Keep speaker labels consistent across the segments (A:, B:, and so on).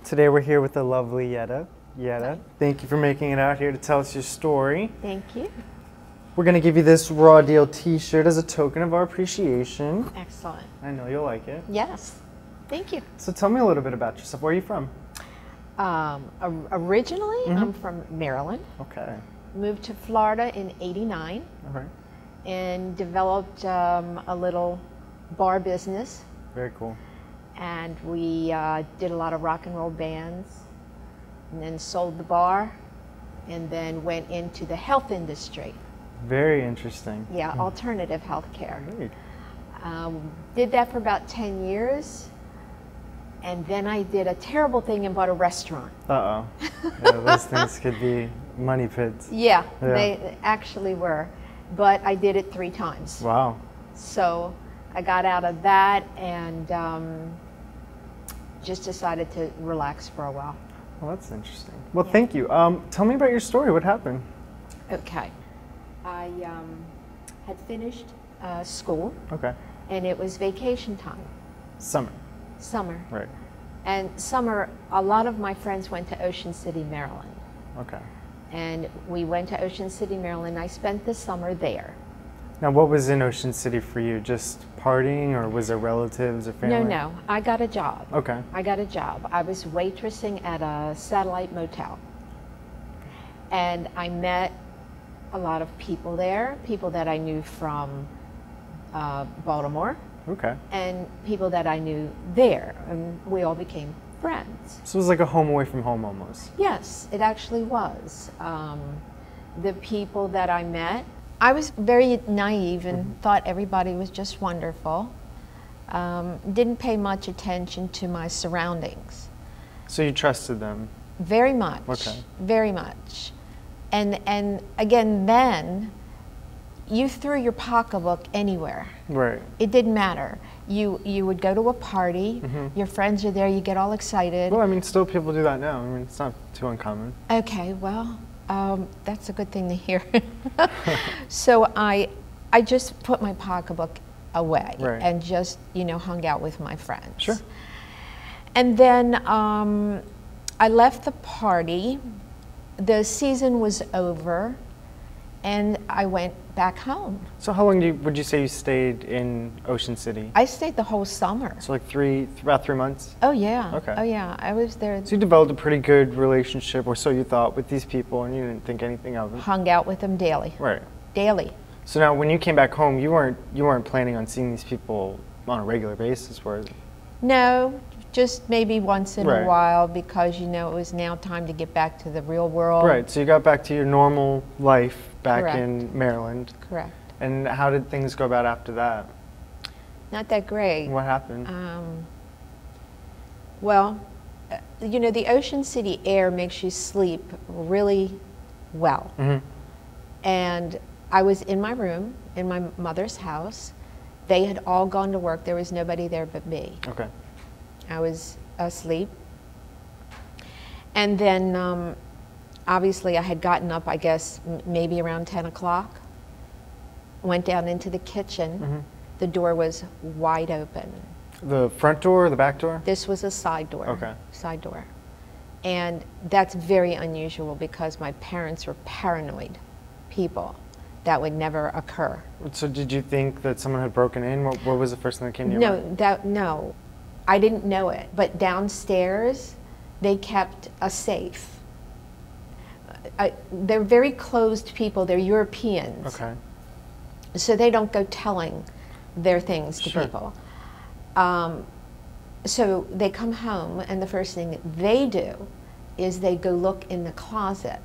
A: Today we're here with the lovely Yetta. Yetta, thank you for making it out here to tell us your story.
B: Thank you.
A: We're going to give you this Raw Deal t-shirt as a token of our appreciation.
B: Excellent.
A: I know you'll like it.
B: Yes. Thank you.
A: So tell me a little bit about yourself. Where are you from?
B: Originally, I'm from Maryland.
A: Okay.
B: Moved to Florida in '89
A: All right.
B: and developed a little bar business.
A: Very cool.
B: And we did a lot of rock and roll bands, and then sold the bar, and then went into the health industry.
A: Very interesting.
B: Yeah, alternative health care.
A: Great.
B: Did that for about 10 years, and then I did a terrible thing and bought a restaurant.
A: Uh-oh. Yeah, those things could be money pits.
B: Yeah,
A: Yeah.
B: they actually were, but I did it 3 times.
A: Wow.
B: So I got out of that and just decided to relax for a while.
A: Well, that's interesting. Well, thank you. Tell me about your story. What happened?
B: Okay. I had finished school,
A: Okay.
B: and it was vacation time,
A: Summer.
B: summer.
A: Right.
B: And summer, a lot of my friends went to Ocean City, Maryland.
A: Okay.
B: And we went to Ocean City, Maryland. I spent the summer there.
A: Now, what was in Ocean City for you? Just partying, or was there relatives or family?
B: No, I got a job.
A: Okay.
B: I got a job. I was waitressing at a satellite motel. And I met a lot of people there, people that I knew from Baltimore,
A: Okay.
B: and people that I knew there. And we all became friends.
A: So it was like a home away from home almost.
B: Yes, it actually was. The people that I met, I was very naive and thought everybody was just wonderful. Didn't pay much attention to my surroundings.
A: So you trusted them?
B: Very much.
A: Okay.
B: Very much. And again, then you threw your pocketbook anywhere.
A: Right.
B: It didn't matter. You would go to a party, your friends are there, you get all excited.
A: Well, I mean, still people do that now. I mean, it's not too uncommon.
B: Okay, well, that's a good thing to hear. So I just put my pocketbook away and just, hung out with my friends.
A: Sure.
B: And then I left the party. The season was over, and I went back home.
A: So how long would you say you stayed in Ocean City?
B: I stayed the whole summer.
A: So like about 3 months?
B: Oh yeah.
A: Okay.
B: Oh yeah. I was there.
A: So you developed a pretty good relationship, or so you thought, with these people, and you didn't think anything of it?
B: Hung out with them daily.
A: Right.
B: Daily.
A: So now when you came back home, you weren't planning on seeing these people on a regular basis, were you?
B: No, just maybe once in
A: Right.
B: a while, because it was now time to get back to the real world.
A: Right, so you got back to your normal life back
B: Correct.
A: in Maryland.
B: Correct.
A: And how did things go about after that?
B: Not that great.
A: What happened?
B: Well, the Ocean City air makes you sleep really well. And I was in my room in my mother's house. They had all gone to work. There was nobody there but me.
A: Okay.
B: I was asleep. And then obviously I had gotten up, I guess, maybe around 10 o'clock. Went down into the kitchen. The door was wide open.
A: The front door or the back door?
B: This was a side door.
A: Okay.
B: Side door. And that's very unusual because my parents were paranoid people. That would never occur.
A: So did you think that someone had broken in? What was the first thing that came to your mind?
B: No. I didn't know it. But downstairs, they kept a safe. They're very closed people. They're Europeans.
A: Okay.
B: So they don't go telling their things to people. So they come home, and the first thing they do is they go look in the closet.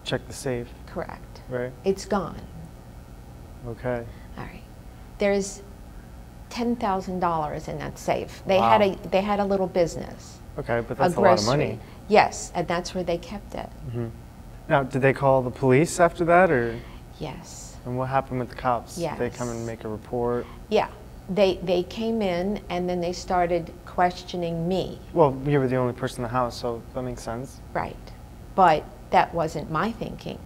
A: Check the safe.
B: Correct.
A: Right.
B: It's gone.
A: Okay.
B: All right. There's $10,000 in that safe. They
A: Wow.
B: had a little business.
A: Okay, but that's a lot of
B: grocery.
A: money.
B: Yes, and that's where they kept it.
A: Now, did they call the police after that, or?
B: Yes.
A: And what happened with the cops?
B: Yes.
A: Did they come and make a report?
B: Yeah. They came in, and then they started questioning me.
A: Well, you were the only person in the house, so that makes sense.
B: Right. But that wasn't my thinking.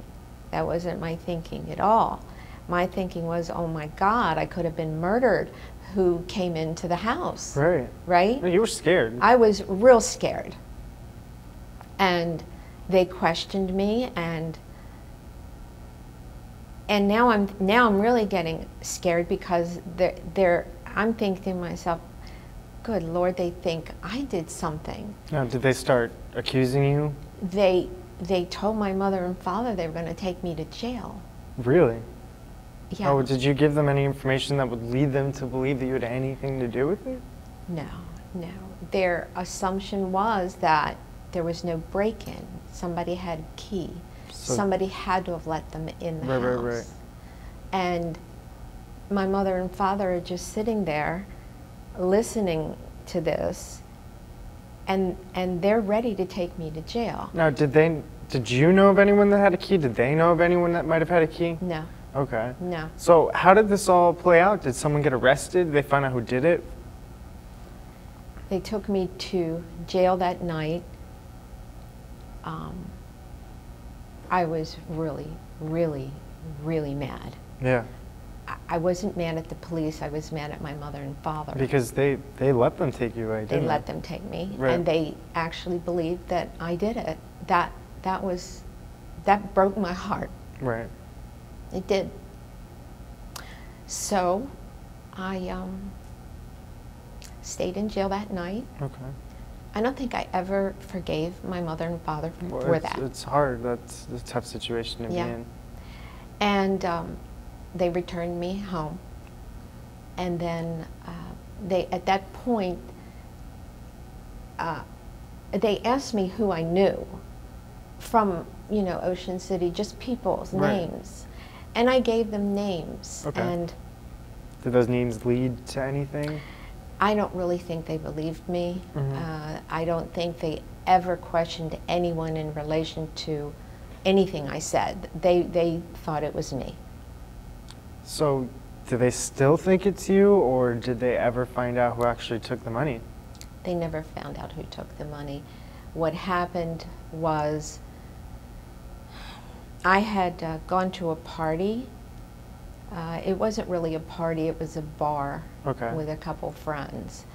B: That wasn't my thinking at all. My thinking was, oh my God, I could have been murdered. Who came into the house?
A: Right.
B: Right?
A: No, you were scared.
B: I was real scared. And they questioned me, and now I'm really getting scared, because I'm thinking to myself, good Lord, they think I did something.
A: Now, did they start accusing you?
B: They told my mother and father they were going to take me to jail.
A: Really?
B: Yeah.
A: Oh, did you give them any information that would lead them to believe that you had anything to do with it?
B: No. Their assumption was that there was no break-in. Somebody had a key.
A: So
B: somebody had to have let them in the house.
A: Right.
B: And my mother and father are just sitting there listening to this, and they're ready to take me to jail.
A: Now, did you know of anyone that had a key? Did they know of anyone that might have had a key?
B: No.
A: Okay.
B: No.
A: So how did this all play out? Did someone get arrested? Did they find out who did it?
B: They took me to jail that night. I was really, really, really mad.
A: Yeah.
B: I wasn't mad at the police. I was mad at my mother and father.
A: Because they let them take you away, didn't they?
B: They let them take me,
A: Right.
B: and they actually believed that I did it. That broke my heart.
A: Right.
B: It did. So I stayed in jail that night.
A: Okay.
B: I don't think I ever forgave my mother and father for that.
A: It's hard. That's a tough situation to be in.
B: And they returned me home. And then at that point, they asked me who I knew from, Ocean City, just people's names. And I gave them names.
A: Okay.
B: And
A: did those names lead to anything?
B: I don't really think they believed me.
A: Mm-hmm.
B: I don't think they ever questioned anyone in relation to anything I said. They thought it was me.
A: So, do they still think it's you, or did they ever find out who actually took the money?
B: They never found out who took the money. What happened was I had gone to a party. It wasn't really a party, it was a bar with a couple friends.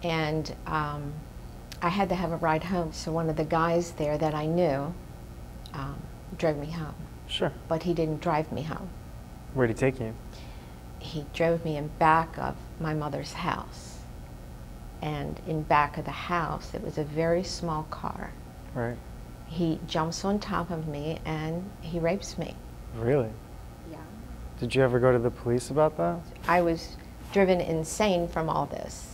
B: And I had to have a ride home, so one of the guys there that I knew drove me home.
A: Sure.
B: But he didn't drive me home.
A: Where'd he take you?
B: He drove me in back of my mother's house. And in back of the house, it was a very small car.
A: Right.
B: He jumps on top of me and he rapes me.
A: Really?
B: Yeah.
A: Did you ever go to the police about that?
B: I was driven insane from all this.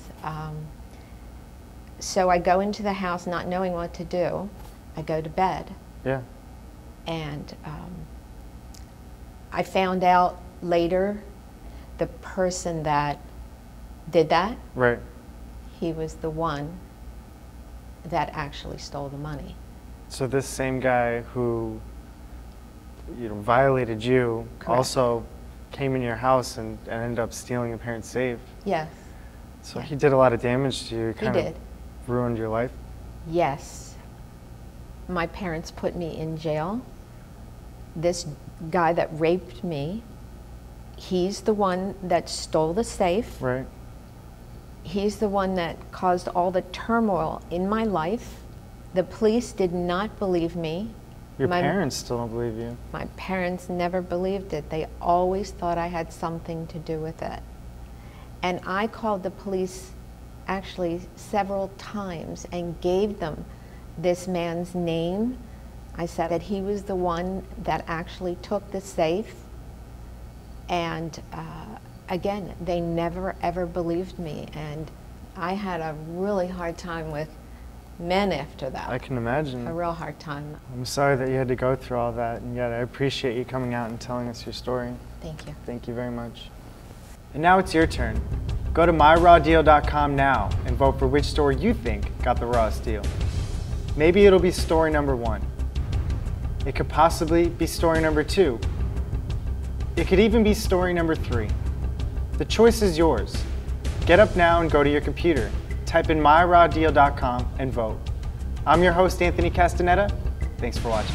B: So I go into the house not knowing what to do. I go to bed.
A: Yeah.
B: And I found out later the person that did that,
A: Right.
B: he was the one that actually stole the money.
A: So this same guy who violated you
B: Correct.
A: also came in your house and ended up stealing your parents' safe.
B: Yes.
A: So
B: Yeah.
A: he did a lot of damage to you.
B: He did.
A: Ruined your life.
B: Yes. My parents put me in jail. This guy that raped me, he's the one that stole the safe.
A: Right.
B: He's the one that caused all the turmoil in my life. The police did not believe me.
A: Your parents still don't believe you.
B: My parents never believed it. They always thought I had something to do with it. And I called the police actually several times and gave them this man's name. I said that he was the one that actually took the safe. And again, they never ever believed me. And I had a really hard time with men after that.
A: I can imagine.
B: A real hard time.
A: I'm sorry that you had to go through all that, and yet I appreciate you coming out and telling us your story.
B: Thank you.
A: Thank you very much. And now it's your turn. Go to myrawdeal.com now and vote for which store you think got the rawest deal. Maybe it'll be story number 1. It could possibly be story number 2. It could even be story number 3. The choice is yours. Get up now and go to your computer. Type in myrawdeal.com and vote. I'm your host, Anthony Castaneda. Thanks for watching.